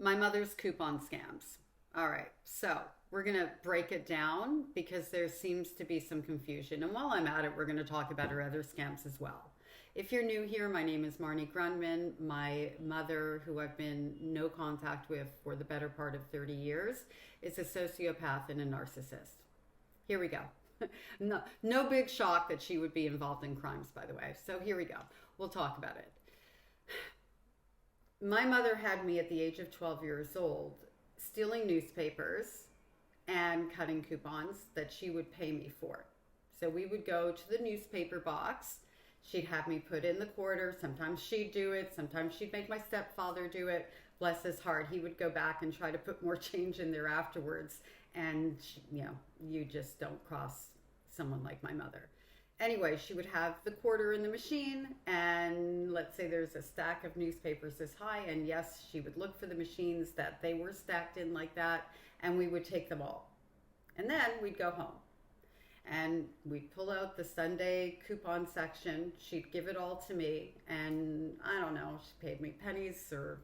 My mother's coupon scams. All right, so we're going to break it down because there seems to be some confusion. And while I'm at it, we're going to talk about her other scams as well. If you're new here, my name is Marnie Grundman. My mother, who I've been no contact with for the better part of 30 years, is a sociopath and a narcissist. Here we go. No big shock that she would be involved in crimes, by the way. So here we go. We'll talk about it. My mother had me at the age of 12 years old stealing newspapers and cutting coupons that she would pay me for. So we would go to the newspaper box. She'd have me put in the quarter. Sometimes she'd do it. Sometimes she'd make my stepfather do it. Bless his heart. He would go back and try to put more change in there afterwards. And, you just don't cross someone like my mother. Anyway, she would have the quarter in the machine, and let's say there's a stack of newspapers this high, and yes, she would look for the machines that they were stacked in like that, and we would take them all. And then we'd go home. And we'd pull out the Sunday coupon section. She'd give it all to me, and I don't know, she paid me pennies or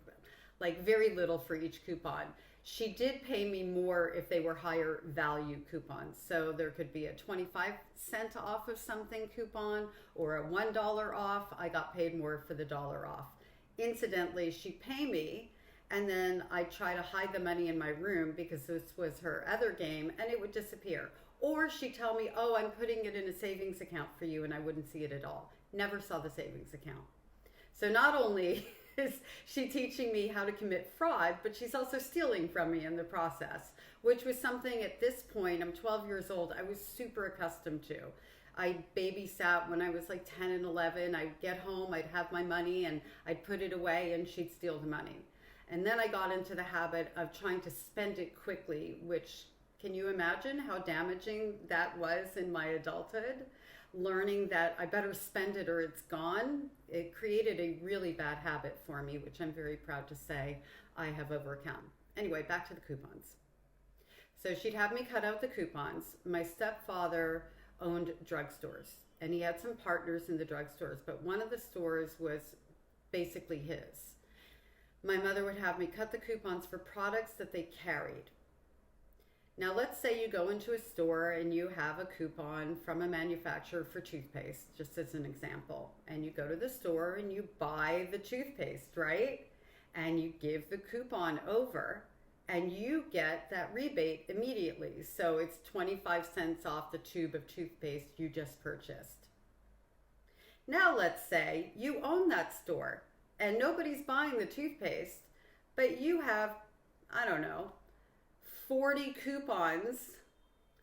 like very little for each coupon. She did pay me more if they were higher value coupons. So there could be a 25-cent off of something coupon or a $1 off. I got paid more for the dollar off. Incidentally, she'd pay me, and then I'd try to hide the money in my room because this was her other game, and it would disappear. Or she'd tell me, oh, I'm putting it in a savings account for you, and I wouldn't see it at all. Never saw the savings account. So not only is she teaching me how to commit fraud, but she's also stealing from me in the process, which was something at this point, I'm 12 years old, I was super accustomed to. I babysat when I was like 10 and 11. I'd get home, I'd have my money, and I'd put it away, and she'd steal the money. And then I got into the habit of trying to spend it quickly, which, can you imagine how damaging that was in my adulthood? Learning that I better spend it or it's gone, it created a really bad habit for me, which I'm very proud to say I have overcome. Anyway, back to the coupons. So she'd have me cut out the coupons. My stepfather owned drugstores, and he had some partners in the drugstores, but one of the stores was basically his. My mother would have me cut the coupons for products that they carried. Now, let's say you go into a store and you have a coupon from a manufacturer for toothpaste, just as an example. And you go to the store and you buy the toothpaste, right? And you give the coupon over and you get that rebate immediately. So it's 25 cents off the tube of toothpaste you just purchased. Now, let's say you own that store and nobody's buying the toothpaste, but you have, I don't know, 40 coupons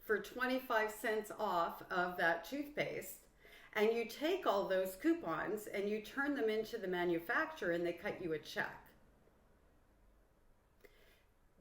for 25 cents off of that toothpaste, and you take all those coupons and you turn them into the manufacturer and they cut you a check.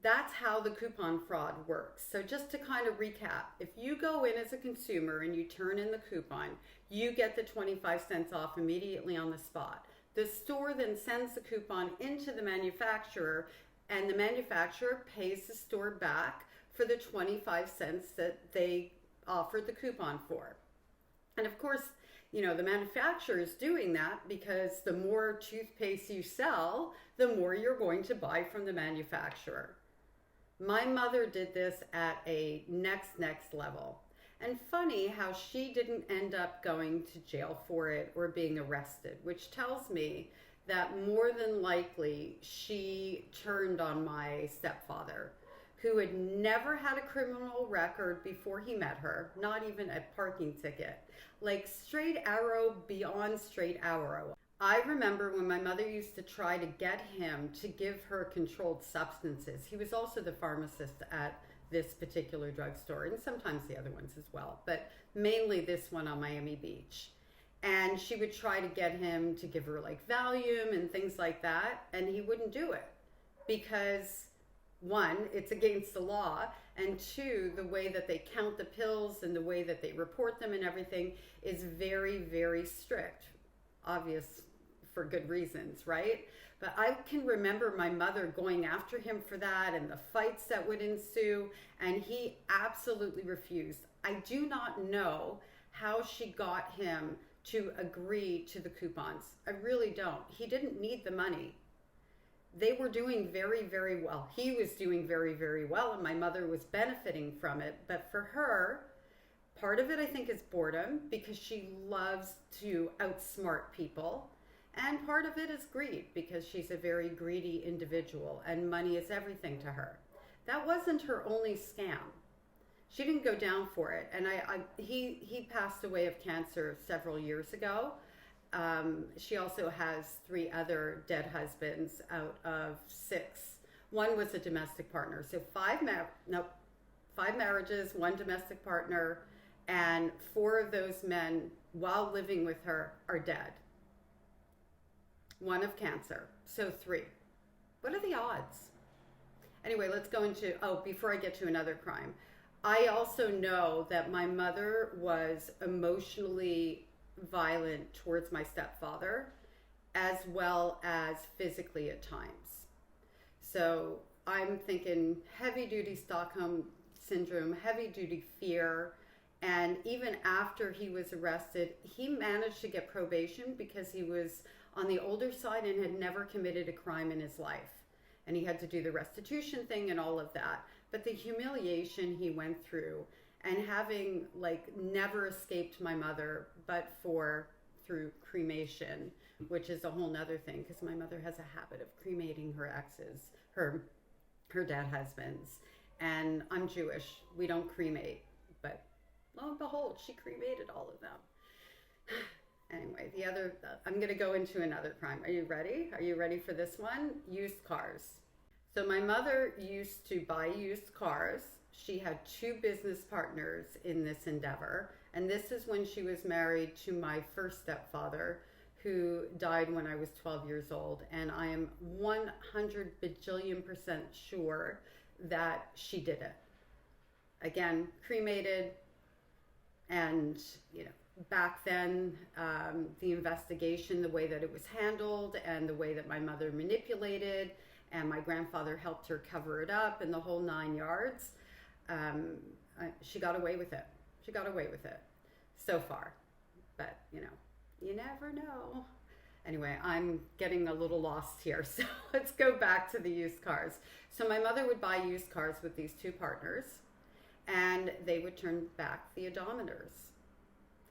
That's how the coupon fraud works. So just to kind of recap, if you go in as a consumer and you turn in the coupon, you get the 25 cents off immediately on the spot. The store then sends the coupon into the manufacturer, and the manufacturer pays the store back for the 25 cents that they offered the coupon for. And of course, the manufacturer is doing that because the more toothpaste you sell, the more you're going to buy from the manufacturer. My mother did this at a next level. And funny how she didn't end up going to jail for it or being arrested, which tells me that more than likely she turned on my stepfather, who had never had a criminal record before he met her, not even a parking ticket. Like straight arrow beyond straight arrow. I remember when my mother used to try to get him to give her controlled substances. He was also the pharmacist at this particular drugstore, and sometimes the other ones as well, but mainly this one on Miami Beach. And she would try to get him to give her like Valium and things like that. And he wouldn't do it because, one, it's against the law. And two, the way that they count the pills and the way that they report them and everything is very, very strict. Obvious for good reasons, right? But I can remember my mother going after him for that and the fights that would ensue. And he absolutely refused. I do not know how she got him to agree to the coupons. I really don't. He didn't need the money. they were doing very, very well. He was doing very, very well, and my mother was benefiting from it. But for her, part of it, I think, is boredom because she loves to outsmart people. And part of it is greed because she's a very greedy individual and money is everything to her. That wasn't her only scam. She didn't go down for it. And he passed away of cancer several years ago. She also has 3 other dead husbands out of 6. One was a domestic partner. So 5 marriages, 1 domestic partner, and 4 of those men, while living with her, are dead. 1 of cancer. So 3. What are the odds? Anyway, let's go into, before I get to another crime. I also know that my mother was emotionally violent towards my stepfather, as well as physically at times. So I'm thinking heavy duty Stockholm syndrome, heavy duty fear. And even after he was arrested, he managed to get probation because he was on the older side and had never committed a crime in his life. And he had to do the restitution thing and all of that. But the humiliation he went through, and having never escaped my mother, but through cremation, which is a whole nother thing because my mother has a habit of cremating her exes, her dead husbands. And I'm Jewish. We don't cremate. But lo and behold, she cremated all of them. Anyway, I'm going to go into another crime. Are you ready? Are you ready for this one? Used cars. So my mother used to buy used cars. She had 2 business partners in this endeavor. And this is when she was married to my first stepfather, who died when I was 12 years old. And I am 100 bajillion% sure that she did it. Again, cremated. And, back then, the investigation, the way that it was handled and the way that my mother manipulated and my grandfather helped her cover it up and the whole 9 yards, she got away with it. She got away with it so far. But, you never know. Anyway, I'm getting a little lost here. So let's go back to the used cars. So my mother would buy used cars with these 2 partners, and they would turn back the odometers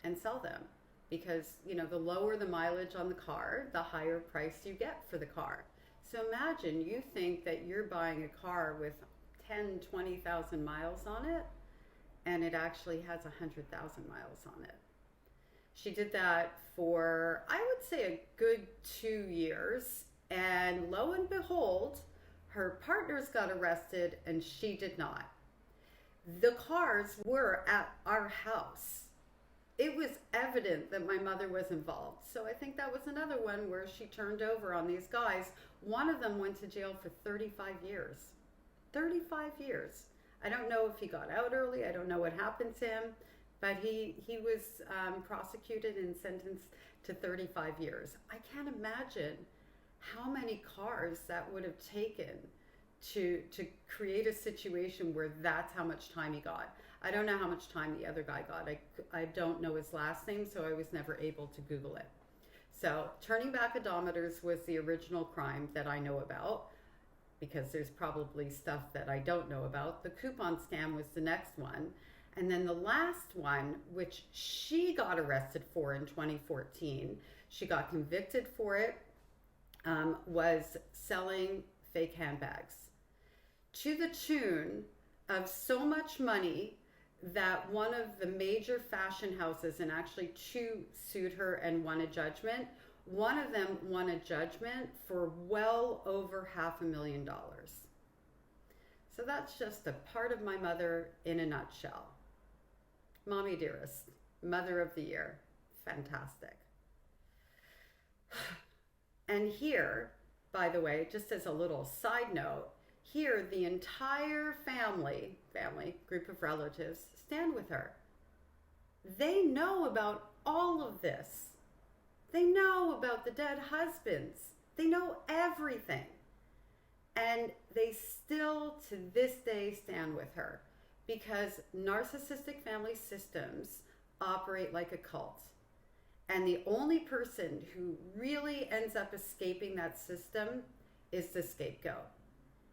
and sell them because, the lower the mileage on the car, the higher price you get for the car. So imagine you think that you're buying a car with 10, 20,000 miles on it, and it actually has 100,000 miles on it. She did that for, I would say, a good 2 years, and lo and behold, her partners got arrested and she did not. The cars were at our house. It was evident that my mother was involved. So I think that was another one where she turned over on these guys. One of them went to jail for 35 years. 35 years. I don't know if he got out early. I don't know what happened to him. But he was prosecuted and sentenced to 35 years. I can't imagine how many cars that would have taken to create a situation where that's how much time he got. I don't know how much time the other guy got. I don't know his last name, so I was never able to Google it. So turning back odometers was the original crime that I know about, because there's probably stuff that I don't know about. The coupon scam was the next one. And then the last one, which she got arrested for in 2014, she got convicted for it, was selling fake handbags to the tune of so much money that one of the major fashion houses, and actually 2 sued her and won a judgment. One of them won a judgment for well over $500,000. So that's just a part of my mother in a nutshell. Mommy dearest, mother of the year, fantastic. And here, by the way, just as a little side note, here the entire family, group of relatives, stand with her. They know about all of this. They know about the dead husbands. They know everything. And they still, to this day, stand with her, because narcissistic family systems operate like a cult. And the only person who really ends up escaping that system is the scapegoat.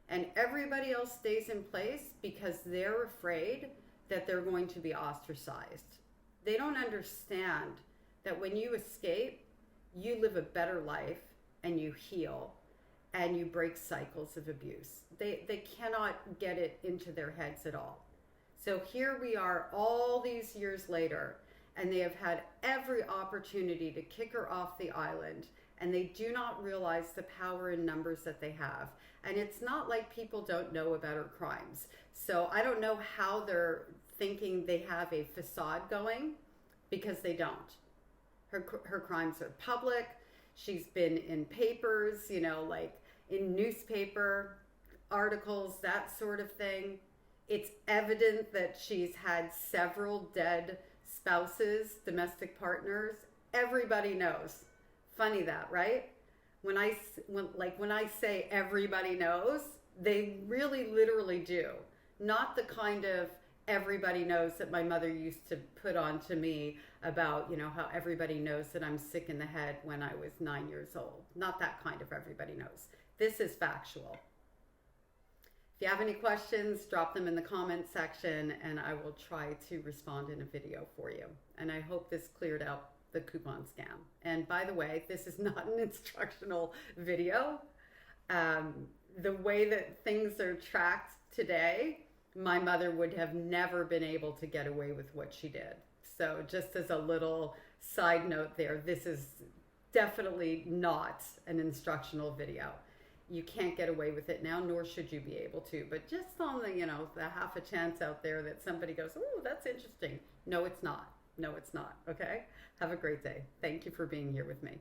And everybody else stays in place because they're afraid that they're going to be ostracized. They don't understand that when you escape, you live a better life and you heal and you break cycles of abuse. They cannot get it into their heads at all. So here we are all these years later, and they have had every opportunity to kick her off the island, and they do not realize the power in numbers that they have. And it's not like people don't know about her crimes. So I don't know how they're thinking they have a facade going, because they don't. Her crimes are public. She's been in papers, you know, like in newspaper articles, that sort of thing. It's evident that she's had several dead spouses, domestic partners. Everybody knows. Funny that, right? When I say everybody knows, they really literally do. Not the kind of everybody knows that my mother used to put on to me about, you know, how everybody knows that I'm sick in the head when I was 9 years old. Not that kind of everybody knows. This is factual. If you have any questions, drop them in the comment section and I will try to respond in a video for you. And I hope this cleared out the coupon scam. And by the way, this is not an instructional video. The way that things are tracked today, my mother would have never been able to get away with what she did. So just as a little side note there, this is definitely not an instructional video. You can't get away with it now, nor should you be able to. But just on the, you know, the half a chance out there that somebody goes, oh, that's interesting. No, it's not. No, it's not. Okay? Have a great day. Thank you for being here with me.